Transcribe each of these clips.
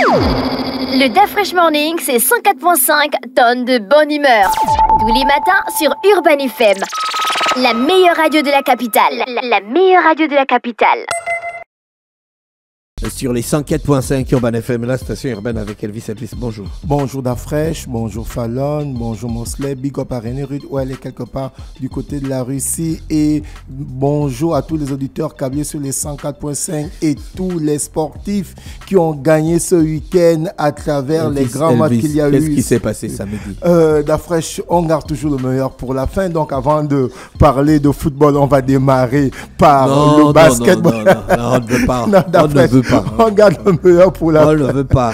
Le DaFresh Morning, c'est 104.5 tonnes de bonne humeur. Tous les matins sur Urban FM. La meilleure radio de la capitale. La meilleure radio de la capitale. Sur les 104.5 Urban FM, la station urbaine avec Elvis Elvis. Bonjour. Bonjour DaFresh, bonjour Fallon, bonjour Mosley, Big Up à René Rude, où elle est quelque part du côté de la Russie. Et bonjour à tous les auditeurs câblés sur les 104.5 et tous les sportifs qui ont gagné ce week-end à travers les grands matchs qu'il y a eu. Qu'est-ce qui s'est passé samedi? DaFresh, on garde toujours le meilleur pour la fin. Donc avant de parler de football, on va démarrer par le basketball. Non, on ne veut pas. On ne veut pas. On garde le meilleur pour la fin. On ne veut pas.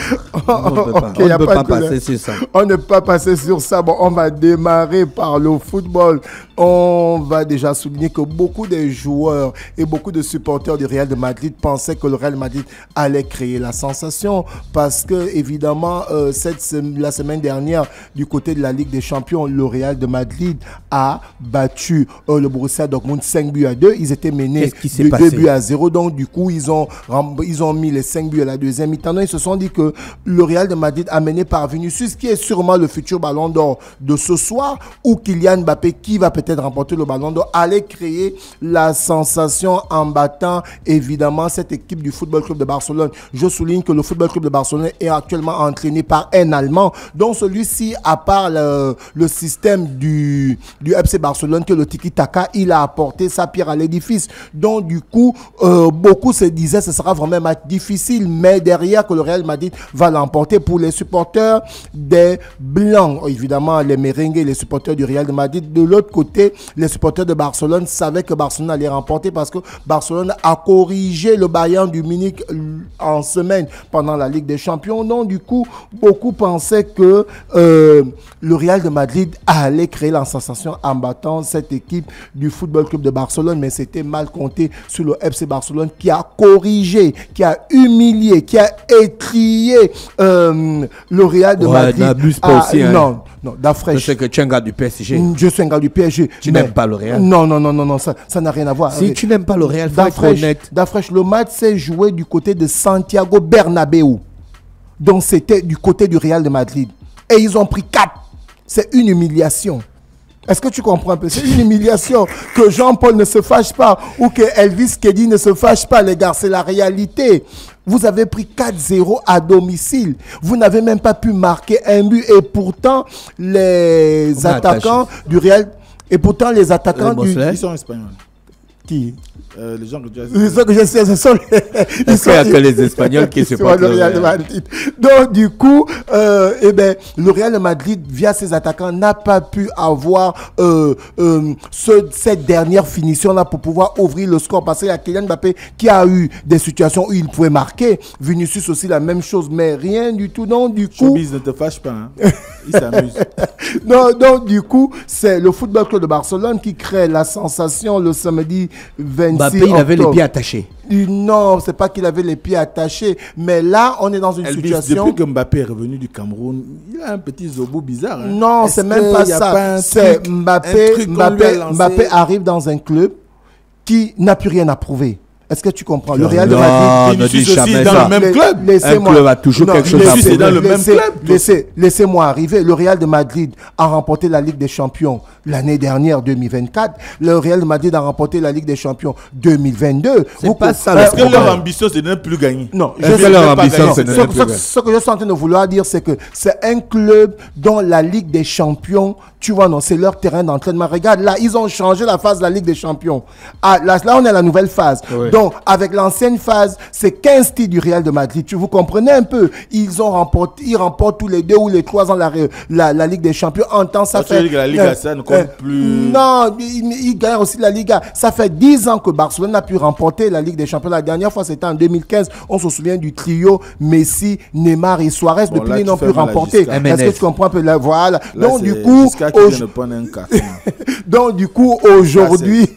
On ne peut pas passer sur ça. On ne peut pas passer sur ça. Bon, on va démarrer par le football. On va déjà souligner que beaucoup de joueurs et beaucoup de supporters du Real de Madrid pensaient que le Real de Madrid allait créer la sensation parce que, évidemment, la semaine dernière, du côté de la Ligue des Champions, le Real de Madrid a battu le Borussia Dortmund 5-2. Ils étaient menés de 2-0. Donc, du coup, ils ont mis les 5 buts à la deuxième mi-temps. Ils se sont dit que le Real de Madrid amené par Vinicius, qui est sûrement le futur ballon d'or de ce soir, ou Kylian Mbappé, qui va peut-être remporter le ballon d'or, allait créer la sensation en battant évidemment cette équipe du Football Club de Barcelone. Je souligne que le Football Club de Barcelone est actuellement entraîné par un Allemand. Donc celui-ci, à part le système du FC Barcelone, que le tiki-taka, il a apporté sa pierre à l'édifice. Donc du coup, beaucoup se disaient ce sera vraiment un match difficile, mais derrière que le Real Madrid va l'emporter. Pour les supporters des Blancs, évidemment les merengues et les supporters du Real de Madrid. De l'autre côté, les supporters de Barcelone savaient que Barcelone allait remporter parce que Barcelone a corrigé le Bayern du Munich en semaine pendant la Ligue des Champions. Donc du coup, beaucoup pensaient que le Real de Madrid allait créer la sensation en battant cette équipe du Football Club de Barcelone, mais c'était mal compté sur le FC Barcelone qui a corrigé, qui a humilié, qui a étrié le Real de Madrid. N'abuse pas aussi. Non, DaFresh. Je sais que tu es un gars du PSG. Je suis un gars du PSG. Tu n'aimes pas le Real? Non, ça n'a rien à voir. Si tu n'aimes pas le Real, faut être honnête. DaFresh, le match s'est joué du côté de Santiago Bernabéu. Donc c'était du côté du Real de Madrid. Et ils ont pris 4. C'est une humiliation. Est-ce que tu comprends un peu? C'est une humiliation. Que Jean-Paul ne se fâche pas ou que Elvis Kedi ne se fâche pas, les gars. C'est la réalité. Vous avez pris 4-0 à domicile. Vous n'avez même pas pu marquer un but. Et pourtant, les attaquants du Real... Et pourtant, les attaquants du... Ils sont espagnols. Qui? Les gens que tu as... Les gens que je sais, ce sont les... Est-ce qu'il n'y a que les Espagnols qui supportent le Real de Madrid? Donc, du coup, le Real de Madrid, via ses attaquants, n'a pas pu avoir cette dernière finition-là pour pouvoir ouvrir le score. Parce qu'il y a Kylian Mbappé qui a eu des situations où il pouvait marquer. Vinicius aussi, la même chose, mais rien du tout. Donc, du coup... Showbiz, ne te fâche pas, hein. Il s'amuse. Donc, du coup, c'est le Football Club de Barcelone qui crée la sensation le samedi 26 Mbappé, il avait les pieds attachés. Non, c'est pas qu'il avait les pieds attachés. Mais là, on est dans une situation... Depuis que Mbappé est revenu du Cameroun, il a un petit zobo bizarre. Hein. Non, c'est même pas ça. C'est Mbappé arrive dans un club qui n'a plus rien à prouver. Est-ce que tu comprends? Le Real de Madrid, ne dis jamais dans ça. le même club. Un club a toujours quelque chose à prouver. Dans le même club. Laissez-moi arriver. Le Real de Madrid a remporté la Ligue des Champions l'année dernière, 2024. Le Real de Madrid a remporté la Ligue des Champions 2022. C'est pas ça. Est-ce que leur ambition, c'est de ne plus gagner? Non. Ce que je suis en train de vouloir dire, c'est que c'est un club dont la Ligue des Champions, tu vois, non, c'est leur terrain d'entraînement. Regarde, là, ils ont changé la phase de la Ligue des Champions. Là, on est à la nouvelle phase. Oui. Donc, avec l'ancienne phase, c'est 15 titres du Real de Madrid. Vous comprenez un peu? Ils remportent tous les 2 ou les 3 ans la Ligue des Champions. En temps, ça fait... La Liga, ça ne compte plus... Non, ils gagnent aussi la Liga. Ça fait 10 ans que Barcelone a pu remporter la Ligue des Champions. La dernière fois, c'était en 2015. On se souvient du trio Messi, Neymar et Suarez. Bon, depuis, ils n'ont plus remporté. Est-ce que tu comprends un peu? Voilà. Là, donc, du coup... Donc, du coup, aujourd'hui,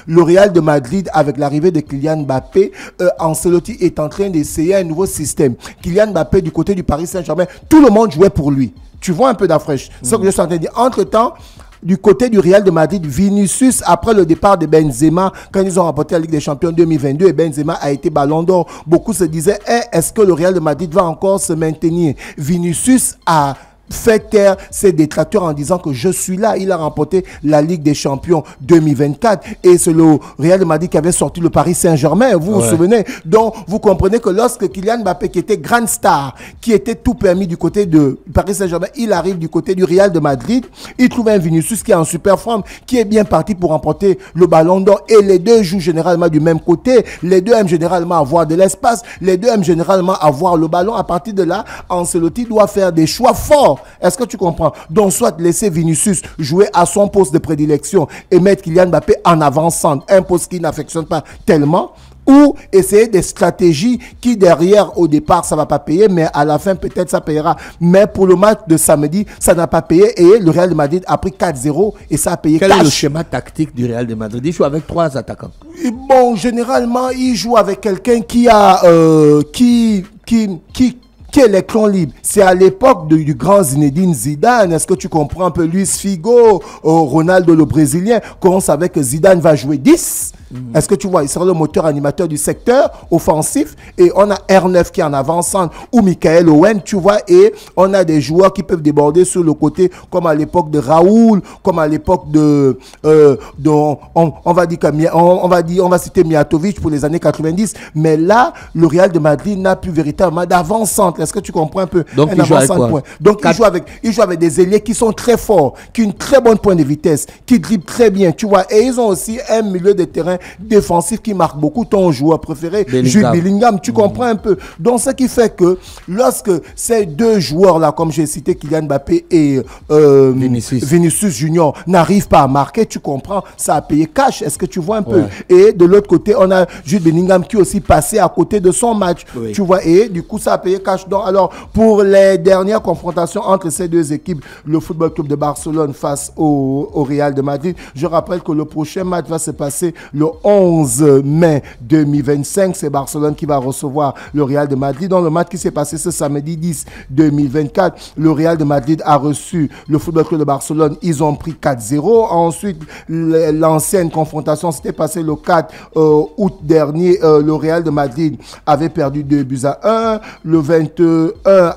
le Real de Madrid, avec l'arrivée de Kylian Mbappé, Ancelotti est en train d'essayer un nouveau système. Kylian Mbappé, du côté du Paris Saint-Germain, tout le monde jouait pour lui. Tu vois un peu d'afreche. C'est ce que je suis en train de dire. Entre-temps, du côté du Real de Madrid, Vinicius, après le départ de Benzema, quand ils ont remporté la Ligue des Champions 2022 et Benzema a été Ballon d'Or, beaucoup se disaient, est-ce que le Real de Madrid va encore se maintenir? Vinicius a fait taire ses détracteurs en disant que je suis là. Il a remporté la Ligue des Champions 2024 et c'est le Real de Madrid qui avait sorti le Paris Saint-Germain, vous vous souvenez. Donc vous comprenez que lorsque Kylian Mbappé, qui était grande star, qui était tout permis du côté de Paris Saint-Germain, il arrive du côté du Real de Madrid, il trouve un Vinicius qui est en super forme, qui est bien parti pour remporter le Ballon d'Or et les deux jouent généralement du même côté, les deux aiment généralement avoir de l'espace, les deux aiment généralement avoir le ballon. À partir de là, Ancelotti doit faire des choix forts. Est-ce que tu comprends? Donc, soit laisser Vinicius jouer à son poste de prédilection et mettre Kylian Mbappé en avant-centre, un poste qui n'affectionne pas tellement, ou essayer des stratégies qui derrière, au départ, ça va pas payer, mais à la fin, peut-être ça payera. Mais pour le match de samedi, ça n'a pas payé et le Real de Madrid a pris 4-0 et ça a payé Quel cash. est le schéma tactique du Real de Madrid? Il joue avec 3 attaquants. Et bon, généralement, il joue avec quelqu'un qui a, qui est l'écran libre. C'est à l'époque du grand Zinedine Zidane. Est-ce que tu comprends un peu? Luis Figo, Ronaldo le Brésilien, quand on savait que Zidane va jouer 10. Est-ce que tu vois, il sera le moteur animateur du secteur offensif et on a R9 qui est en avant-centre ou Michael Owen, tu vois, et on a des joueurs qui peuvent déborder sur le côté comme à l'époque de Raoul, comme à l'époque on va citer Mijatovic pour les années 90, mais là, le Real de Madrid n'a plus véritablement d'avant-centre. Est-ce que tu comprends un peu? Donc, il joue avec quoi? Donc, il joue avec des ailiers qui sont très forts, qui ont une très bonne pointe de vitesse, qui dribblent très bien, tu vois, et ils ont aussi un milieu de terrain défensif qui marque beaucoup. Ton joueur préféré, Jude Bellingham, tu comprends un peu. Donc, ce qui fait que lorsque ces deux joueurs-là, comme j'ai cité Kylian Mbappé et Vinicius Junior, n'arrivent pas à marquer, tu comprends, ça a payé cash. Est-ce que tu vois un peu? Et de l'autre côté, on a Jude Bellingham qui est aussi passé à côté de son match, tu vois, et du coup, ça a payé cash. Donc, alors, pour les dernières confrontations entre ces deux équipes, le Football Club de Barcelone face au Real de Madrid, je rappelle que le prochain match va se passer le 11 mai 2025. C'est Barcelone qui va recevoir le Real de Madrid. Dans le match qui s'est passé ce samedi 10 2024, le Real de Madrid a reçu le Football Club de Barcelone. Ils ont pris 4-0. Ensuite, l'ancienne confrontation s'était passée le 4 août dernier. Le Real de Madrid avait perdu 2-1. Le 21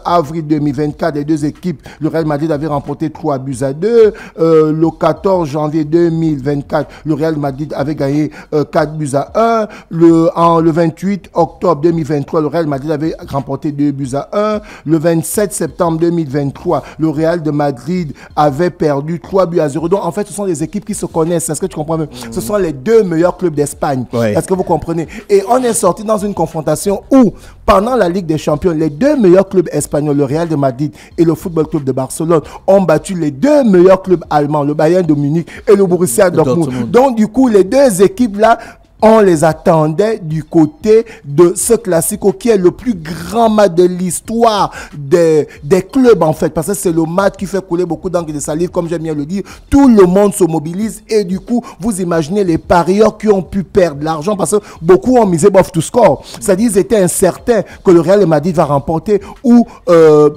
avril 2024, les deux équipes, le Real Madrid avait remporté 3-2. Le 14 janvier 2024, le Real Madrid avait gagné 4-1. Le 28 octobre 2023, le Real Madrid avait remporté 2-1. Le 27 septembre 2023, le Real de Madrid avait perdu 3-0. Donc, en fait, ce sont des équipes qui se connaissent. Est-ce que tu comprends? Ce sont les deux meilleurs clubs d'Espagne. Est-ce que vous comprenez? Et on est sorti dans une confrontation où, pendant la Ligue des Champions, les deux meilleurs clubs espagnols, le Real de Madrid et le Football Club de Barcelone, ont battu les deux meilleurs clubs allemands, le Bayern de Munich et le Borussia Dortmund. Donc, du coup, les deux équipes-là, on les attendait du côté de ce classico qui est le plus grand match de l'histoire des clubs, en fait, parce que c'est le match qui fait couler beaucoup d'encre et de salive, comme j'aime bien le dire. Tout le monde se mobilise et du coup, vous imaginez les parieurs qui ont pu perdre de l'argent parce que beaucoup ont misé bof to score. C'est-à-dire qu'ils étaient incertains que le Real de Madrid va remporter ou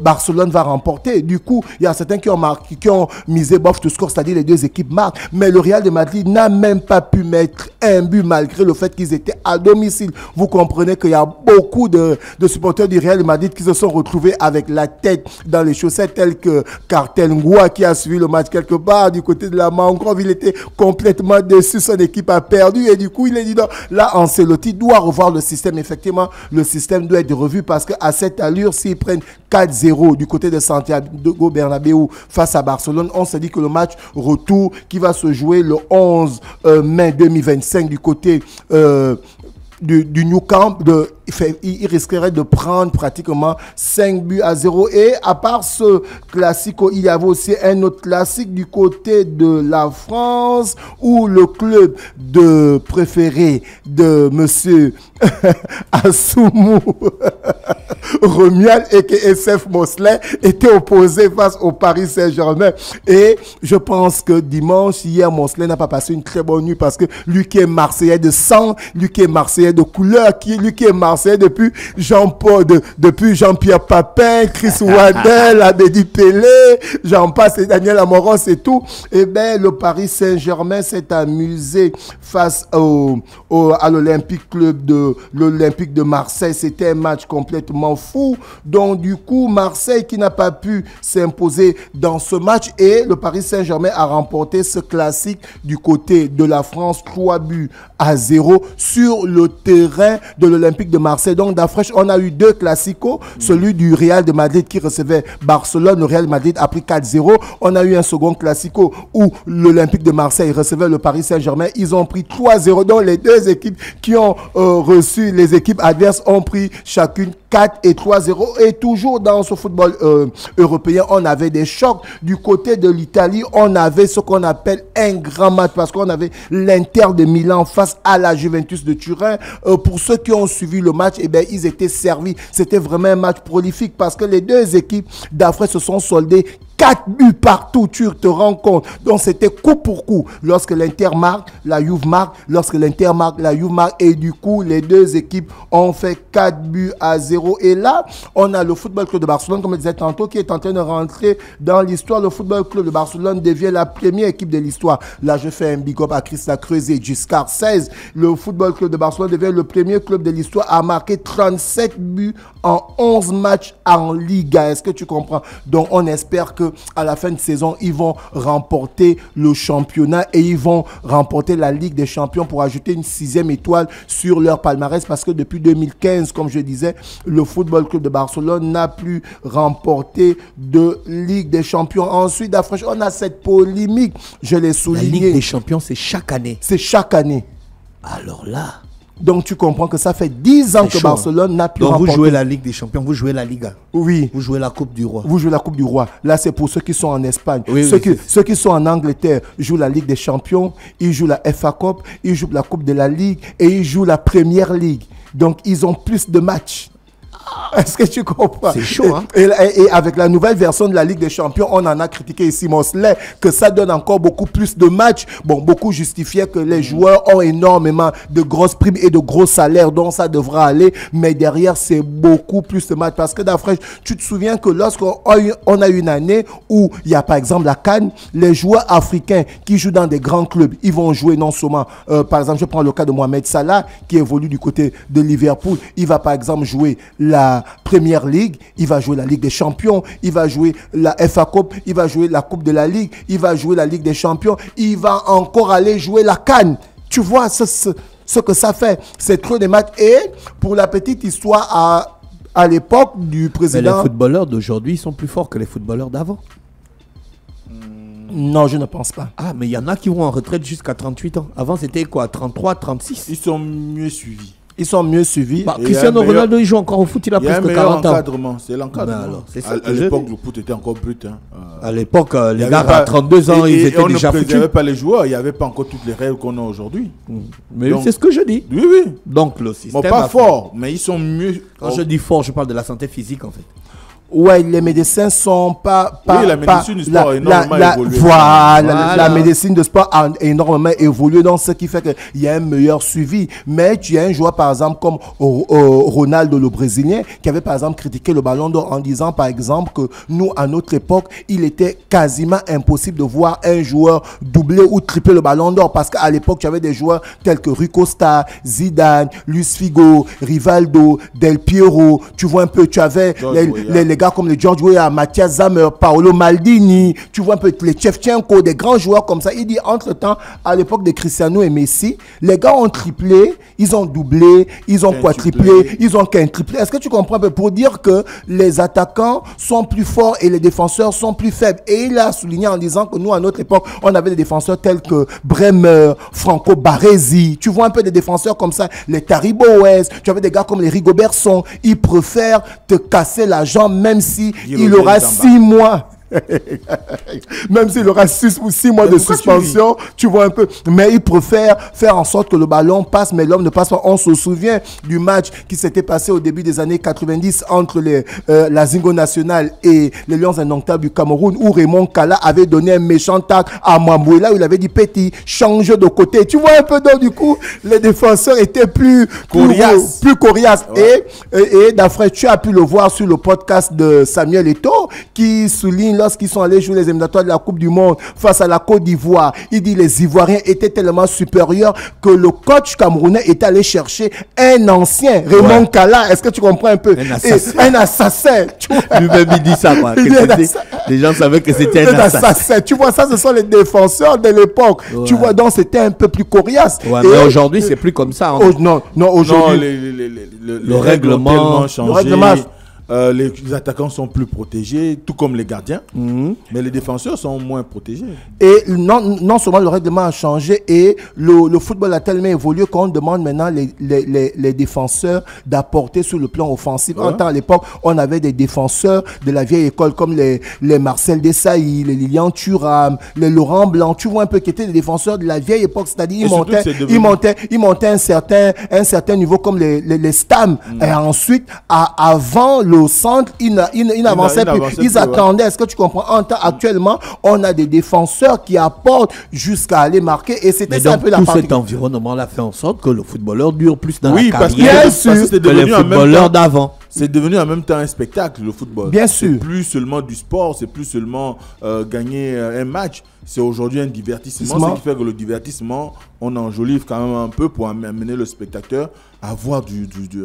Barcelone va remporter. Du coup, il y a certains qui ont misé bof to score, c'est-à-dire les deux équipes marquent. Mais le Real de Madrid n'a même pas pu mettre un but malgré le fait qu'ils étaient à domicile. Vous comprenez qu'il y a beaucoup de supporters du Real de Madrid qui se sont retrouvés avec la tête dans les chaussettes, tels que Cartel Ngoua qui a suivi le match quelque part du côté de la mangrove. Il était complètement déçu, son équipe a perdu et du coup il a dit non, là Ancelotti doit revoir le système. Effectivement, le système doit être revu parce qu'à cette allure, s'ils prennent 4-0 du côté de Santiago Bernabéu face à Barcelone, on se dit que le match retour qui va se jouer le 11 mai 2025 du côté du Nou Camp, il risquerait de prendre pratiquement 5-0. Et à part ce classico, il y avait aussi un autre classique du côté de la France où le club préféré de monsieur Assoumou Romial et que SF Mosley était opposé face au Paris Saint-Germain. Et je pense que dimanche, hier, Mosley n'a pas passé une très bonne nuit parce que lui qui est Marseillais de sang, lui qui est Marseillais de couleur, lui qui est Marseillais depuis depuis Jean-Pierre Papin, Chris Waddell, Abedi Pelé, j'en passe, et Daniel Amoros et tout. Eh ben, le Paris Saint-Germain s'est amusé face à l'Olympique de Marseille. C'était un match complètement fou. Donc, du coup, Marseille qui n'a pas pu s'imposer dans ce match et le Paris Saint-Germain a remporté ce classique du côté de la France, 3-0 sur le terrain de l'Olympique de Marseille. Donc, d'Afresh, on a eu 2 classicos, celui du Real de Madrid qui recevait Barcelone. Le Real Madrid a pris 4-0. On a eu un second classico où l'Olympique de Marseille recevait le Paris Saint-Germain. Ils ont pris 3-0. Donc, les 2 équipes qui ont reçu les équipes adverses ont pris chacune 4 et 3-0. Et toujours dans ce football européen, on avait des chocs. Du côté de l'Italie, on avait ce qu'on appelle un grand match parce qu'on avait l'Inter de Milan face à la Juventus de Turin. Pour ceux qui ont suivi le match, eh bien, ils étaient servis. C'était vraiment un match prolifique parce que les 2 équipes d'Afrique se sont soldées 4 buts partout, tu te rends compte. Donc, c'était coup pour coup. Lorsque l'Inter marque, la Juve marque. Lorsque l'Inter marque, la Juve marque. Et du coup, les 2 équipes ont fait 4-0. Et là, on a le Football Club de Barcelone, comme je disais tantôt, qui est en train de rentrer dans l'histoire. Le Football Club de Barcelone devient la première équipe de l'histoire. Là, je fais un big up à Christa Creusé, Giscard 16. Le Football Club de Barcelone devient le premier club de l'histoire à marquer 37 buts en 11 matchs en Liga. Est-ce que tu comprends? Donc, on espère que à la fin de saison, ils vont remporter le championnat et ils vont remporter la Ligue des Champions pour ajouter une 6e étoile sur leur palmarès parce que depuis 2015, comme je disais, le Football Club de Barcelone n'a plus remporté de Ligue des Champions. Ensuite, on a cette polémique, je l'ai souligné. La Ligue des Champions, c'est chaque année. C'est chaque année. Alors là... Donc, tu comprends que ça fait 10 ans que Barcelone n'a plus remporté. Donc, vous jouez la Ligue des Champions, vous jouez la Liga. Oui. Vous jouez la Coupe du Roi. Vous jouez la Coupe du Roi. Là, c'est pour ceux qui sont en Espagne. Oui, ceux qui sont en Angleterre jouent la Ligue des Champions, ils jouent la FA Cup, ils jouent la Coupe de la Ligue et ils jouent la Premier League. Donc, ils ont plus de matchs. Est-ce que tu comprends? C'est chaud, hein? Et avec la nouvelle version de la Ligue des Champions, on en a critiqué ici Mosley, que ça donne encore beaucoup plus de matchs. Bon, beaucoup justifiaient que les joueurs ont énormément de grosses primes et de gros salaires, dont ça devra aller. Mais derrière, c'est beaucoup plus de matchs. Parce que d'après, tu te souviens que lorsqu'on a une année où il y a par exemple la CAN, les joueurs africains qui jouent dans des grands clubs, ils vont jouer non seulement, par exemple, je prends le cas de Mohamed Salah, qui évolue du côté de Liverpool. Il va par exemple jouer la Premier League, il va jouer la Ligue des Champions, il va jouer la FA Cup, il va jouer la Coupe de la Ligue, il va jouer la Ligue des Champions, il va encore aller jouer la CAN. Tu vois ce que ça fait. C'est trop de matchs. Et pour la petite histoire, à l'époque du président... Mais les footballeurs d'aujourd'hui sont plus forts que les footballeurs d'avant. Non, je ne pense pas. Ah, mais il y en a qui vont en retraite jusqu'à 38 ans. Avant, c'était quoi? 33, 36? Ils sont mieux suivis. Ils sont mieux suivis. Bah, Cristiano Ronaldo, il joue encore au foot, il a plus que 40 ans. Encadrement, c'est l'encadrement. À l'époque, le foot était encore brut. Hein. À l'époque, les gars, à 32 ans, ils étaient déjà foutus. Il n'y avait pas les joueurs, il n'y avait pas encore toutes les règles qu'on a aujourd'hui. Mais c'est ce que je dis. Oui, oui. Donc, le système... Bon, pas fort, mais ils sont mieux. Quand je dis fort, je parle de la santé physique, en fait. Ouais, les médecins sont pas oui, la médecine du sport a énormément évolué. Voilà. La médecine de sport a énormément évolué, donc ce qui fait qu'il y a un meilleur suivi. Mais tu as un joueur, par exemple, comme Ronaldo, le Brésilien, qui avait, par exemple, critiqué le Ballon d'Or en disant, par exemple, que nous, à notre époque, il était quasiment impossible de voir un joueur doubler ou tripler le Ballon d'Or. Parce qu'à l'époque, tu avais des joueurs tels que Rui Costa, Zidane, Luis Figo, Rivaldo, Del Piero. Tu vois un peu, tu avais les gars comme les George Weah, Mathias Zammer, Paolo Maldini, tu vois un peu les Shevchenko, des grands joueurs comme ça. Il dit, entre-temps, à l'époque de Cristiano et Messi, les gars ont triplé, ils ont doublé, ils ont quadruplé, ils ont quintuplé. Est-ce que tu comprends un peu? Pour dire que les attaquants sont plus forts et les défenseurs sont plus faibles. Et il a souligné en disant que nous, à notre époque, on avait des défenseurs tels que Bremer, Franco Baresi. Tu vois un peu des défenseurs comme ça, les Tariboez. Tu avais des gars comme les Rigobertson. Ils préfèrent te casser la jambe même si il aura 6 mois. Même s'il aura 6 ou 6 mois de suspension, tu vois un peu. Mais il préfère faire en sorte que le ballon passe, mais l'homme ne passe pas. On se souvient du match qui s'était passé au début des années 90 entre la Zingo Nationale et les Lions Indomptables du Cameroun, où Raymond Kala avait donné un méchant tacle à Mambouela, où il avait dit Petit, change de côté. Tu vois un peu, donc du coup, les défenseurs étaient plus coriaces. Ouais. Et d'après, tu as pu le voir sur le podcast de Samuel Eto'o, qui souligne lorsqu'ils sont allés jouer les éliminatoires de la Coupe du Monde face à la Côte d'Ivoire. Il dit les Ivoiriens étaient tellement supérieurs que le coach camerounais est allé chercher un ancien, Raymond Kala. Est-ce que tu comprends un peu? Un assassin. Lui-même, il dit ça, quoi. Les gens savaient que c'était un assassin. Tu vois, ça, ce sont les défenseurs de l'époque. Ouais. Tu vois, donc c'était un peu plus coriace. Ouais, mais aujourd'hui, c'est plus comme ça. Hein. Non, aujourd'hui. Le règlement a changé. Les attaquants sont plus protégés, tout comme les gardiens, mais les défenseurs sont moins protégés. Et non seulement le règlement a changé, et le football a tellement évolué qu'on demande maintenant les défenseurs d'apporter sur le plan offensif. En temps à l'époque, on avait des défenseurs de la vieille école comme les Marcel Desailly, les Lilian Thuram, les Laurent Blanc, tu vois un peu, qui étaient des défenseurs de la vieille époque, c'est-à-dire ils montaient un certain niveau comme les Stam. Et ensuite, avant le centre, ils n'avançaient plus. Ils attendaient. Est-ce que tu comprends? Actuellement, on a des défenseurs qui apportent jusqu'à aller marquer, et c'était ça un peu la tout cet environnement-là fait en sorte que le footballeur dure plus dans la carrière parce que que les footballeurs d'avant. C'est devenu en même temps un spectacle, le football. Bien sûr. C'est plus seulement du sport, c'est plus seulement gagner un match. C'est aujourd'hui un divertissement. Ce qui fait que le divertissement, on enjolive quand même un peu pour amener le spectateur à avoir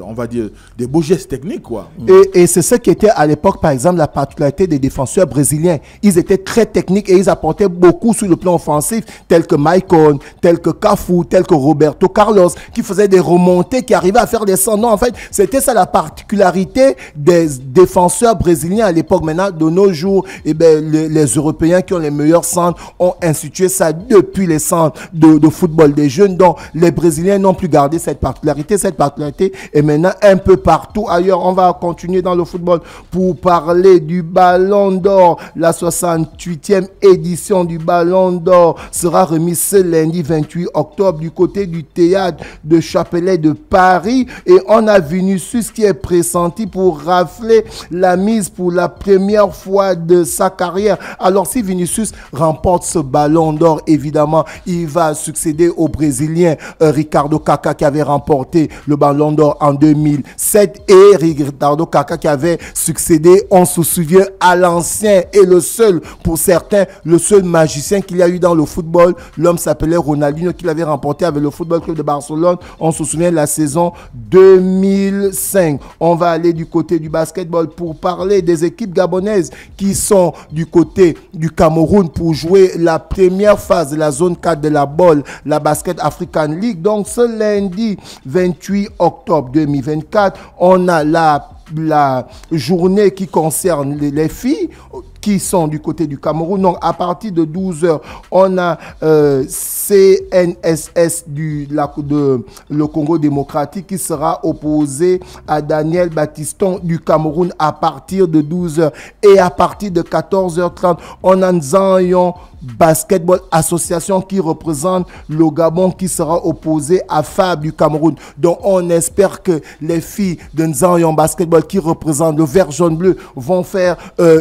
on va dire, des beaux gestes techniques, quoi. Et c'est ce qui était à l'époque, par exemple, la particularité des défenseurs brésiliens. Ils étaient très techniques et ils apportaient beaucoup sur le plan offensif, tels que Maicon, tels que Cafu, tels que Roberto Carlos, qui faisaient des remontées, qui arrivaient à faire des centres. Non, en fait, c'était ça la particularité des défenseurs brésiliens à l'époque. Maintenant, de nos jours, les Européens qui ont les meilleurs centres ont institué ça depuis les centres de football des jeunes. Donc, les Brésiliens n'ont plus gardé cette particularité. Cette particularité est maintenant un peu partout ailleurs. On va continuer dans le football pour parler du Ballon d'Or. La 68e édition du Ballon d'Or sera remise ce lundi 28 octobre du côté du théâtre de Chapelay de Paris. Et on a Vinicius qui est pressenti pour rafler la mise pour la première fois de sa carrière. Alors, si Vinicius remporte ce Ballon d'Or, évidemment, il va succéder au Brésilien Ricardo Kaká qui avait remporté le Ballon d'Or en 2007, et Ricardo Kaká qui avait succédé, on se souvient, à l'ancien et le seul, pour certains, le seul magicien qu'il y a eu dans le football. L'homme s'appelait Ronaldinho, qu'il avait remporté avec le Football Club de Barcelone. On se souvient de la saison 2005. On va aller du côté du basketball pour parler des équipes gabonaises qui sont du côté du Cameroun pour jouer la première phase de la zone 4 de la BOL, la Basket African League. Donc ce lundi 28 octobre 2024, on a la journée qui concerne les filles qui sont du côté du Cameroun. Donc, à partir de 12h, on a CNSS le Congo démocratique qui sera opposé à Daniel Baptiston du Cameroun à partir de 12h. Et à partir de 14h30, on a Nzanyon Basketball Association qui représente le Gabon qui sera opposé à FAB du Cameroun. Donc, on espère que les filles de Nzanyon Basketball qui représentent le vert, jaune, bleu vont faire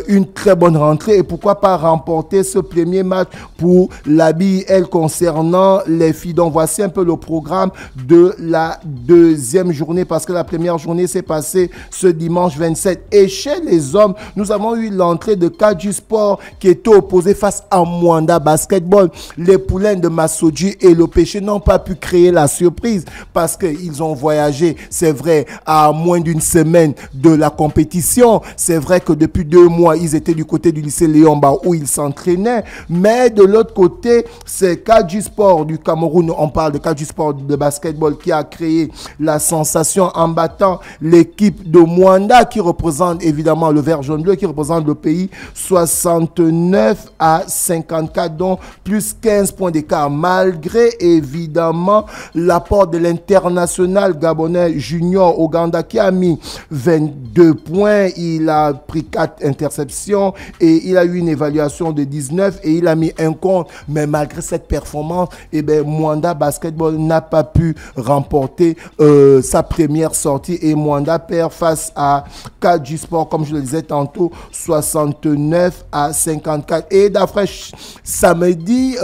une très bonne rentrée et pourquoi pas remporter ce premier match pour la BIL concernant les filles. Donc, voici un peu le programme de la deuxième journée parce que la première journée s'est passée ce dimanche 27. Et chez les hommes, nous avons eu l'entrée de Kaji Sport qui était opposé face à Mwanda Basketball. Les poulains de Massoudji et le Péché n'ont pas pu créer la surprise parce qu'ils ont voyagé, c'est vrai, à moins d'une semaine de la compétition. C'est vrai que depuis 2 mois, ils étaient du côté du lycée Léomba où ils s'entraînaient. Mais de l'autre côté, c'est Kaji Sport du Cameroun. On parle de Kaji Sport de basketball qui a créé la sensation en battant l'équipe de Mwanda qui représente évidemment le vert, jaune, bleu, qui représente le pays 69 à 50. 54, donc plus 15 points d'écart, malgré évidemment l'apport de l'international gabonais Junior Oganda qui a mis 22 points, il a pris 4 interceptions et il a eu une évaluation de 19 et il a mis un compte, mais malgré cette performance, Mwanda Basketball n'a pas pu remporter sa première sortie et Mwanda perd face à KG Sport, comme je le disais tantôt, 69 à 54. Et d'après samedi,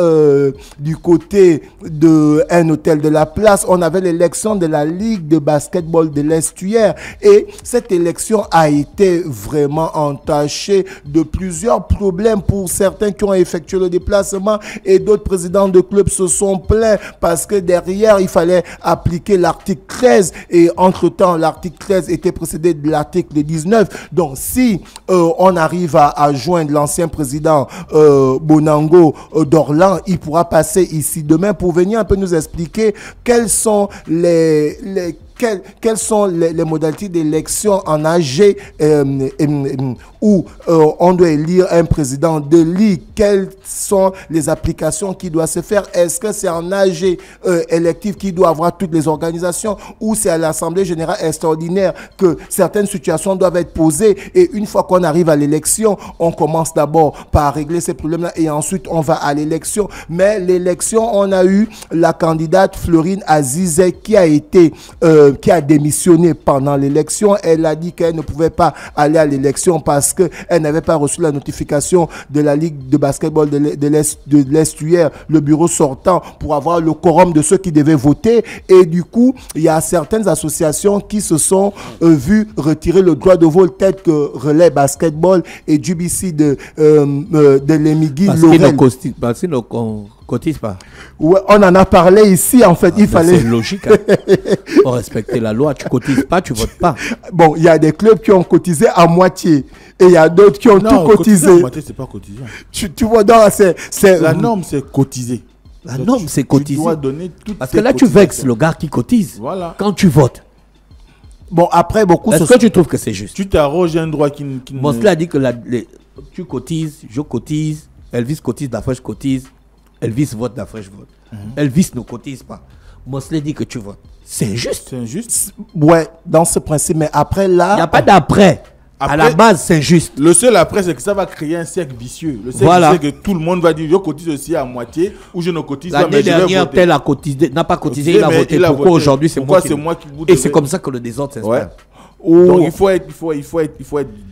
du côté d'un hôtel de la place, on avait l'élection de la Ligue de basketball de l'Estuaire et cette élection a été vraiment entachée de plusieurs problèmes pour certains qui ont effectué le déplacement et d'autres présidents de clubs se sont plaints parce que derrière, il fallait appliquer l'article 13 et entre-temps, l'article 13 était précédé de l'article 19. Donc, si on arrive à joindre l'ancien président Bonango d'Orlan, il pourra passer ici demain pour venir un peu nous expliquer quelles sont quelles sont les modalités d'élection en AG où on doit élire un président de ligue? Quelles sont les applications qui doivent se faire? Est-ce que c'est en AG électif qui doit avoir toutes les organisations ou c'est à l'Assemblée générale extraordinaire que certaines situations doivent être posées et une fois qu'on arrive à l'élection, on commence d'abord par régler ces problèmes-là et ensuite on va à l'élection. Mais l'élection, on a eu la candidate Florine Azizé qui a été qui a démissionné pendant l'élection. Elle a dit qu'elle ne pouvait pas aller à l'élection parce qu'elle n'avait pas reçu la notification de la Ligue de basketball de l'Estuaire, le bureau sortant, pour avoir le quorum de ceux qui devaient voter. Et du coup, il y a certaines associations qui se sont vues retirer le droit de vote, telles que Relais Basketball et JBC de l'Emigui. Parce qu'ils ne cotisent pas. Ouais, on en a parlé ici, en fait. Il fallait... C'est logique. Hein. Pour respecter la loi, tu cotises pas, tu votes pas. Bon, il y a des clubs qui ont cotisé à moitié et il y a d'autres qui ont tout cotisé. À moitié, c'est pas cotisé. Tu vois, donc, c'est... La norme, c'est cotiser. La norme, c'est cotiser. Tu dois donner toutes Parce que là, tu vexes le gars qui cotise. Voilà. Quand tu votes. Bon, après, beaucoup... Est-ce que tu trouves que c'est juste? Tu t'arroges un droit qui Mosley a dit que tu cotises, je cotise, Elvis cotise, Dafresh cotise, Elvis vote, Dafresh vote. Elvis ne cotise pas. Mosley dit que tu votes. C'est injuste. C'est injuste. Ouais, dans ce principe. Mais après, là... Il n'y a pas d'après. À la base, c'est injuste. Le seul après, c'est que ça va créer un cercle vicieux. Le cercle vicieux, c'est que tout le monde va dire je cotise aussi à moitié ou je ne cotise pas. L'année dernière, tel n'a pas cotisé, il a voté. Pourquoi aujourd'hui, c'est moi qui vote? Et c'est comme ça que le désordre s'installe. Ouais. Donc il faut être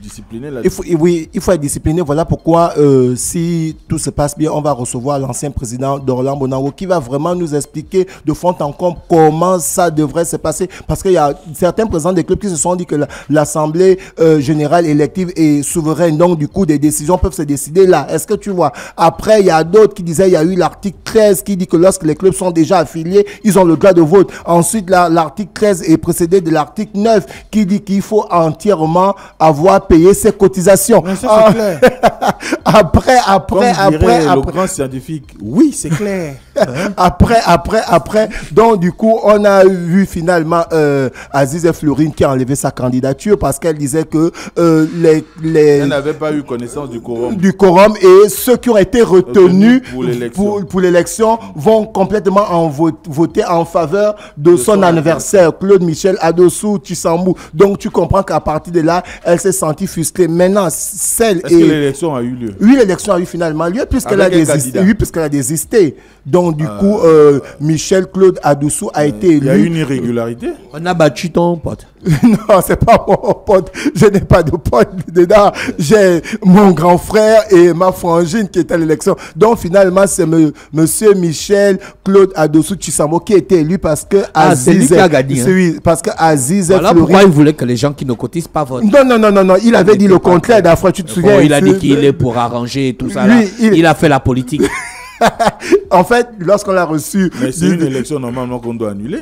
discipliné là. Il faut être discipliné. Voilà pourquoi si tout se passe bien, on va recevoir l'ancien président d'Orlan Bonango qui va vraiment nous expliquer de fond en comble comment ça devrait se passer. Parce qu'il y a certains présidents des clubs qui se sont dit que l'Assemblée générale élective est souveraine. Donc du coup, des décisions peuvent se décider là. Est-ce que tu vois? Après, il y a d'autres qui disaient, il y a eu l'article 13 qui dit que lorsque les clubs sont déjà affiliés, ils ont le droit de vote. Ensuite, l'article 13 est précédé de l'article 9 qui dit qu'il faut entièrement avoir payé ses cotisations. Mais ça, c'est clair. Après. Le grand scientifique, oui, c'est clair. Après. Donc, du coup, on a vu finalement Aziz et Florine qui a enlevé sa candidature parce qu'elle disait que elle n'avait pas eu connaissance du quorum. Et ceux qui ont été retenus pour l'élection vont complètement voter en faveur de son anniversaire, Claude Michel Adossou Tshisambu. Donc, tu comprends qu'à partir de là, elle s'est sentie frustrée. Maintenant, est-ce que l'élection a eu lieu? Oui, l'élection a eu finalement lieu puisqu'elle a désisté. Donc, du coup, Michel Claude Adossou a été élu. Il y a eu une irrégularité? On a battu ton pote. Non, c'est pas mon pote. Je n'ai pas de pote dedans. J'ai mon grand frère et ma frangine qui étaient à l'élection. Donc, finalement, c'est monsieur Michel Claude Adossou Tshisambo qui a été élu parce que Aziz... c'est lui qui a gagné. Oui, parce que Aziz... Voilà pourquoi il voulait que les gens qui ne cotisent pas votent. Non. Il avait dit le contraire. D'après, tu te souviens? Il a dit qu'il est pour arranger tout ça. Lui, il a fait la politique. En fait, lorsqu'on l'a reçu... Mais c'est une élection normalement qu'on doit annuler.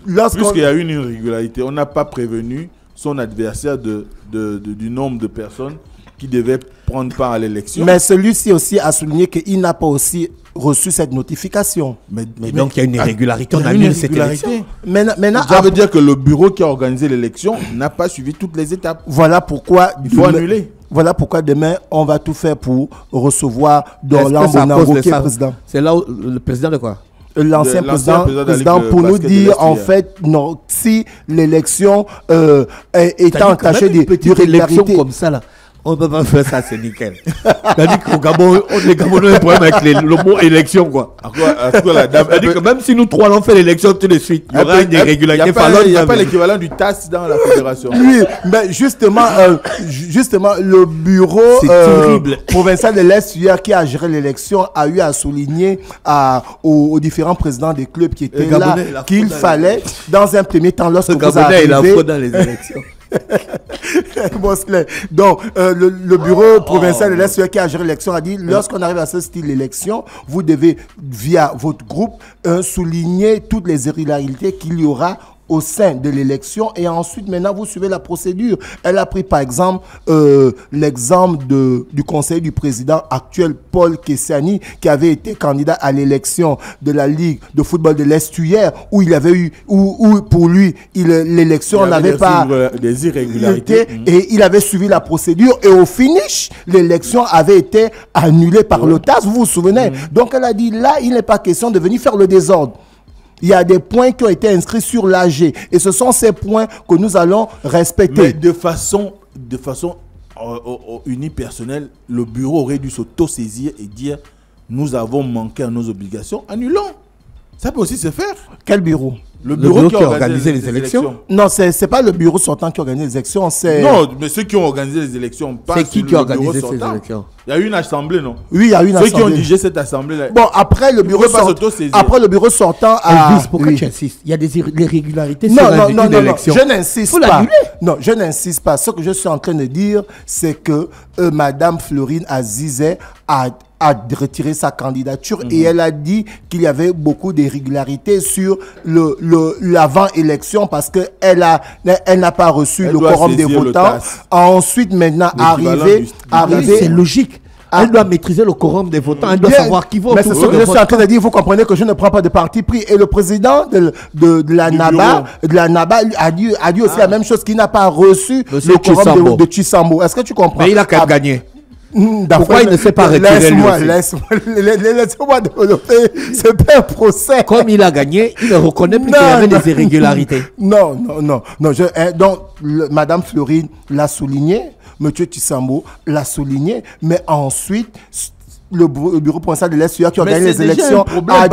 Puisqu'il y a eu une irrégularité, on n'a pas prévenu son adversaire du nombre de personnes qui devaient prendre part à l'élection. Mais celui-ci aussi a souligné qu'il n'a pas aussi reçu cette notification. Mais donc il y a une irrégularité, on annule cette élection. Maintenant, ça veut dire que le bureau qui a organisé l'élection n'a pas suivi toutes les étapes. Voilà pourquoi il faut annuler. Voilà pourquoi demain, on va tout faire pour recevoir Est-ce que Dorlan c'est à cause Bonambo de qui est ça? président. C'est là où le président de quoi? L'ancien président pour nous dire en fait non, si l'élection étant entachée d'irrégularité comme ça là, on ne peut pas faire ça, c'est nickel. C'est-à-dire qu'au Gabon, les Gabonais ont un problème avec le mot élection quoi. C'est-à-dire que même si nous trois on fait l'élection tout de suite, il y aura une irrégularité. Il n'y a pas l'équivalent du TAS dans la fédération. Oui, mais justement, le bureau provincial de l'Est hier qui a géré l'élection a eu à souligner aux différents présidents des clubs qui étaient là qu'il fallait, dans un premier temps, lorsque vous arrivez... il a faute dans les élections. Donc, le bureau provincial de l'Est qui a géré l'élection a dit, lorsqu'on arrive à ce style d'élection, vous devez, via votre groupe, souligner toutes les irrégularités qu'il y aura au sein de l'élection et ensuite maintenant vous suivez la procédure. Elle a pris par exemple l'exemple du conseiller du président actuel Paul Kessiani qui avait été candidat à l'élection de la Ligue de football de l'Est hier où il avait eu où pour lui l'élection n'avait pas des irrégularités et il avait suivi la procédure et au finish l'élection avait été annulée par le TAS, vous vous souvenez. Donc elle a dit là il n'est pas question de venir faire le désordre. Il y a des points qui ont été inscrits sur l'AG. Et ce sont ces points que nous allons respecter. Mais de façon unipersonnelle, le bureau aurait dû s'auto-saisir et dire « Nous avons manqué à nos obligations, annulons ». Ça peut aussi se faire. Quel bureau? Le bureau qui a organisé les élections. Non, c'est pas le bureau sortant qui organise les élections. Non, mais ceux qui ont organisé les élections. C'est qui a organisé ces élections? Il y a eu une assemblée, non? Oui, il y a eu une assemblée. Ceux qui ont dirigé cette assemblée-là. Bon, après le bureau sortant a... Elvis, pourquoi tu insistes? Il y a des irrégularités sur l'élection. Je n'insiste pas. Non, je n'insiste pas. Ce que je suis en train de dire, c'est que Madame Florine Azizé a retiré sa candidature et elle a dit qu'il y avait beaucoup d'irrégularités sur l'avant-élection parce qu'elle n'a pas reçu le quorum des votants. Ensuite, maintenant, arriver c'est logique. Elle doit maîtriser le quorum des votants. Elle doit savoir qui vote. Mais c'est ce que je suis en train de dire. Vous comprenez que je ne prends pas de parti pris. Et le président de la NABA a dit aussi la même chose, qu'il n'a pas reçu le quorum de Chisambo. Est-ce que tu comprends? Mais il a qu'à gagner. Pourquoi il ne s'est pas retiré Laisse-moi développer. C'est pas un procès. Comme il a gagné, il ne reconnaît plus qu'il y avait des irrégularités. Non. Donc, Madame Florine l'a souligné, Monsieur Chisambo l'a souligné, mais ensuite... Le bureau provincial de l'Est qui organise les élections a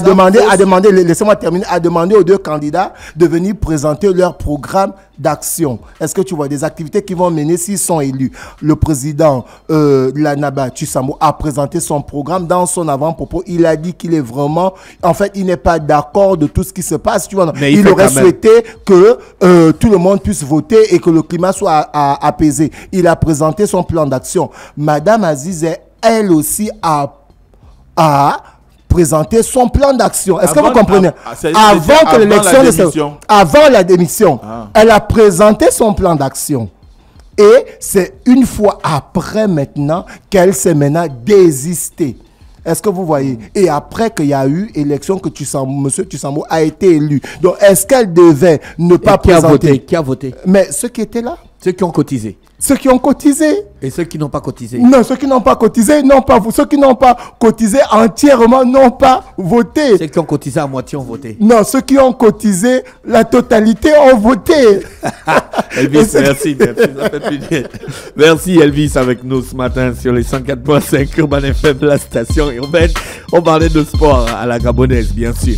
demandé, laissez-moi terminer, a demandé aux deux candidats de venir présenter leur programme d'action. Est-ce que tu vois des activités qui vont mener s'ils sont élus? Le président de la NABA, Chisambo, a présenté son programme dans son avant-propos. Il a dit qu'il est vraiment, en fait, il n'est pas d'accord de tout ce qui se passe. Tu vois, il aurait souhaité que tout le monde puisse voter et que le climat soit apaisé. Il a présenté son plan d'action. Madame Azizé, elle aussi a présenté son plan d'action. Est-ce que vous comprenez? Avant la démission, elle a présenté son plan d'action. Et c'est une fois après maintenant qu'elle s'est maintenant désistée. Est-ce que vous voyez? Et après qu'il y a eu élection que M. Chisambo a été élu. Donc, est-ce qu'elle devait ne pas présenter? Qui a voté? Mais ceux qui étaient là. Ceux qui ont cotisé. Ceux qui ont cotisé. Et ceux qui n'ont pas cotisé. Non, ceux qui n'ont pas cotisé, non pas vous. Ceux qui n'ont pas cotisé entièrement n'ont pas voté. Ceux qui ont cotisé à moitié ont voté. Non, ceux qui ont cotisé, la totalité ont voté. Elvis, merci. Ça fait plaisir. Merci Elvis avec nous ce matin sur les 104.5 Urban FM, la station urbaine. On parlait de sport à la gabonaise, bien sûr.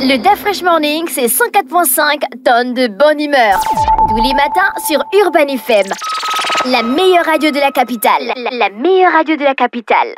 Le DAF Fresh Morning, c'est 104.5 tonnes de bonne humeur. Tous les matins sur Urban FM. La meilleure radio de la capitale. La meilleure radio de la capitale.